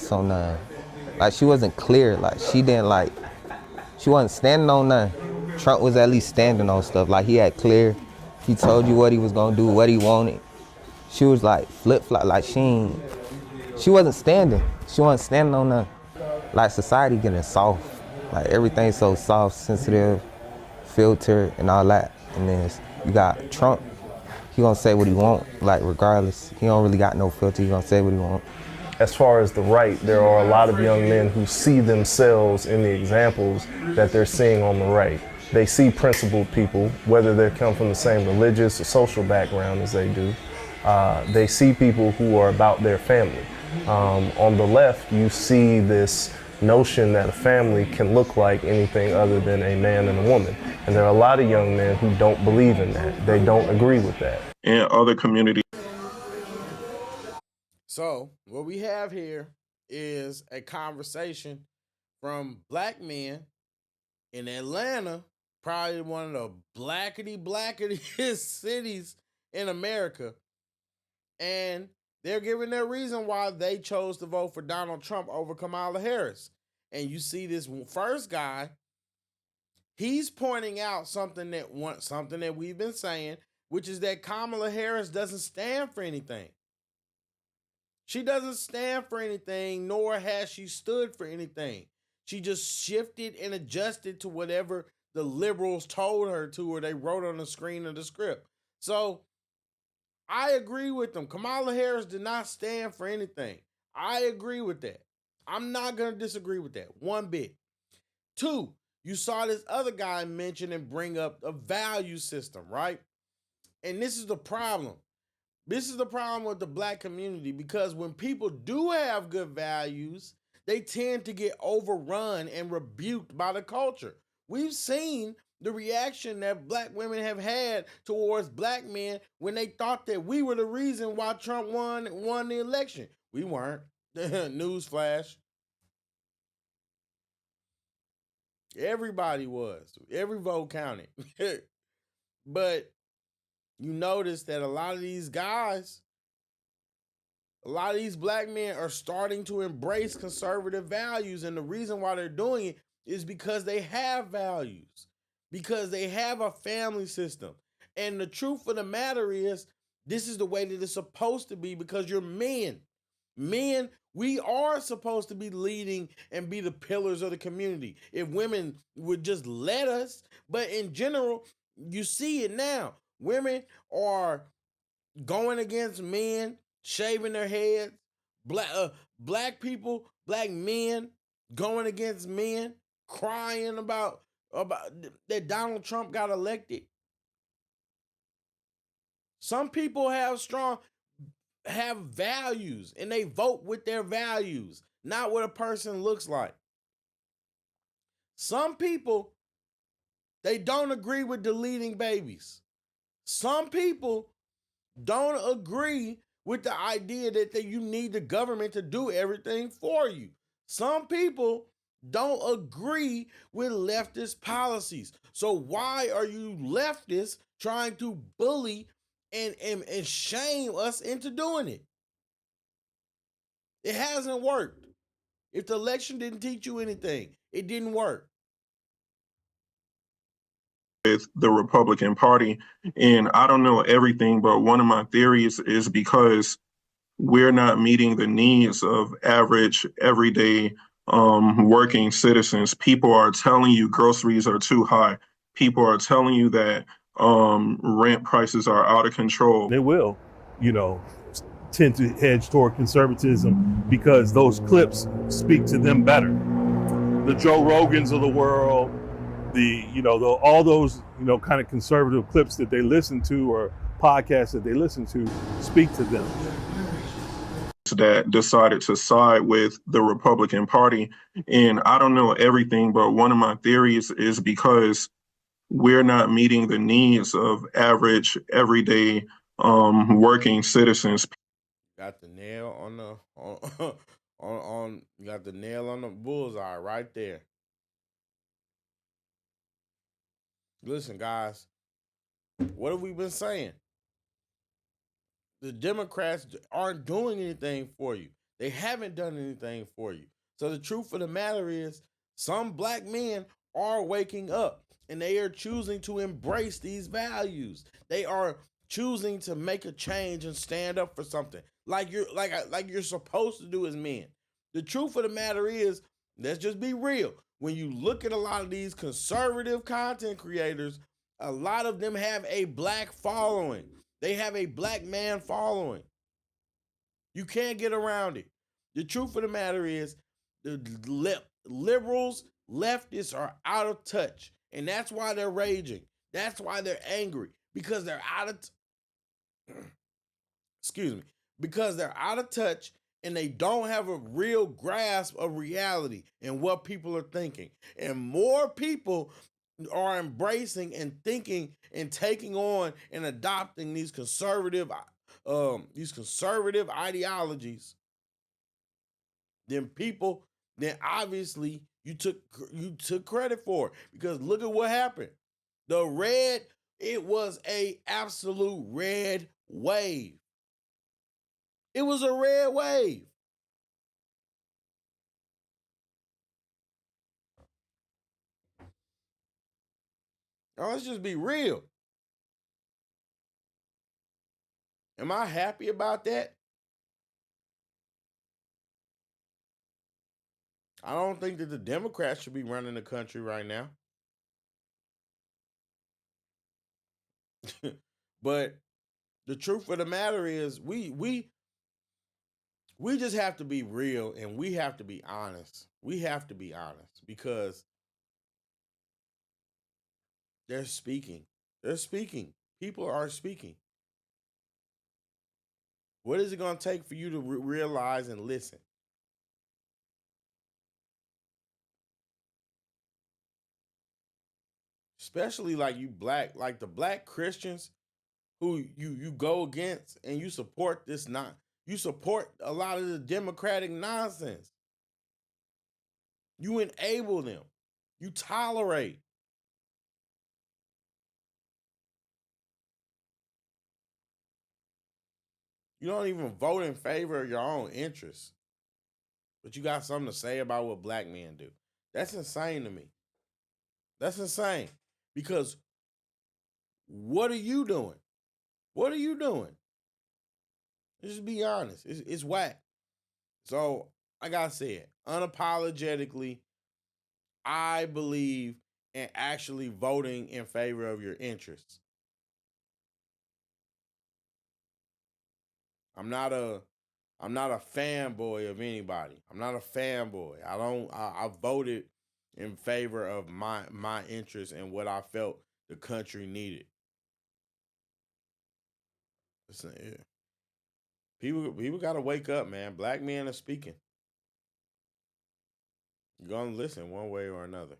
stance on nothing. Like, she wasn't clear. Like, she wasn't standing on nothing. Trump was at least standing on stuff. Like, he had clear. He told you what he was gonna do, what he wanted. She was like flip-flop. Like, she wasn't standing. She wasn't standing on nothing. Like, society getting soft. Like, everything's so soft, sensitive, filtered, and all that. And then you got Trump. He gonna say what he want, like, regardless. He don't really got no filter. He gonna say what he want. As far as the right, there are a lot of young men who see themselves in the examples that they're seeing on the right. They see principled people, whether they come from the same religious or social background as they do. They see people who are about their family. On the left, you see this notion that a family can look like anything other than a man and a woman. And there are a lot of young men who don't believe in that. They don't agree with that. In other communities. So what we have here is a conversation from black men in Atlanta, probably one of the blackest cities in America. And they're giving their reason why they chose to vote for Donald Trump over Kamala Harris. And you see this first guy, he's pointing out something that we've been saying, which is that Kamala Harris doesn't stand for anything. She doesn't stand for anything, nor has she stood for anything. She just shifted and adjusted to whatever the liberals told her to, or they wrote on the screen of the script. So I agree with them. Kamala Harris did not stand for anything. I agree with that. I'm not going to disagree with that one bit. Two, you saw this other guy mention and bring up a value system, right? And this is the problem. This is the problem with the black community, because when people do have good values, they tend to get overrun and rebuked by the culture. We've seen the reaction that black women have had towards black men when they thought that we were the reason why Trump won the election. We weren't. Newsflash. Everybody was. Every vote counted. But you notice that a lot of these guys, a lot of these black men are starting to embrace conservative values. And the reason why they're doing it is because they have values, because they have a family system. And the truth of the matter is, this is the way that it's supposed to be, because you're men. Men, we are supposed to be leading and be the pillars of the community. If women would just let us, but in general, you see it now. Women are going against men, shaving their heads. Black people, black men going against men, crying about that Donald Trump got elected. Some people have values, and they vote with their values, not what a person looks like. Some people, they don't agree with deleting babies. Some people don't agree with the idea that you need the government to do everything for you. Some people don't agree with leftist policies. So why are you leftists trying to bully and shame us into doing it? It hasn't worked. If the election didn't teach you anything, it didn't work. With the Republican Party. And I don't know everything, but one of my theories is because we're not meeting the needs of average, everyday working citizens. People are telling you groceries are too high. People are telling you that rent prices are out of control. They will, tend to hedge toward conservatism because those clips speak to them better. The Joe Rogans of the world, all those, kind of conservative clips that they listen to, or podcasts that they listen to, speak to them. That decided to side with the Republican Party. And I don't know everything, but one of my theories is because we're not meeting the needs of average, everyday working citizens. Got the nail on the you got the nail on the bullseye right there. Listen, guys, what have we been saying? The Democrats aren't doing anything for you. They haven't done anything for you. So the truth of the matter is, some black men are waking up and they are choosing to embrace these values. They are choosing to make a change and stand up for something like you're supposed to do as men. The truth of the matter is, let's just be real. When you look at a lot of these conservative content creators, a lot of them have a black following. They have a black man following. You can't get around it. The truth of the matter is, the liberals, leftists are out of touch. And that's why they're raging. That's why they're angry. Because they're out of excuse me. Because they're out of touch and they don't have a real grasp of reality and what people are thinking. And more people are embracing and thinking and taking on and adopting these conservative ideologies than people then obviously you took credit for it. Because look at what happened. The red, it was a absolute red wave. It was a red wave. Now, let's just be real. Am I happy about that? I don't think that the Democrats should be running the country right now. But the truth of the matter is, we just have to be real and we have to be honest. We have to be honest because they're speaking. They're speaking. People are speaking. What is it going to take for you to realize and listen? Especially like you black, like the black Christians who you go against and you support this you support a lot of the democratic nonsense. You enable them. You tolerate. You don't even vote in favor of your own interests. But you got something to say about what black men do. That's insane to me. That's insane. Because what are you doing? What are you doing? Let's just be honest. It's whack. So, like I said, unapologetically, I believe in actually voting in favor of your interests. I'm not a fanboy of anybody. I'm not a fanboy. I voted in favor of my interests and what I felt the country needed. Listen, people gotta wake up, man. Black men are speaking. You're gonna listen one way or another.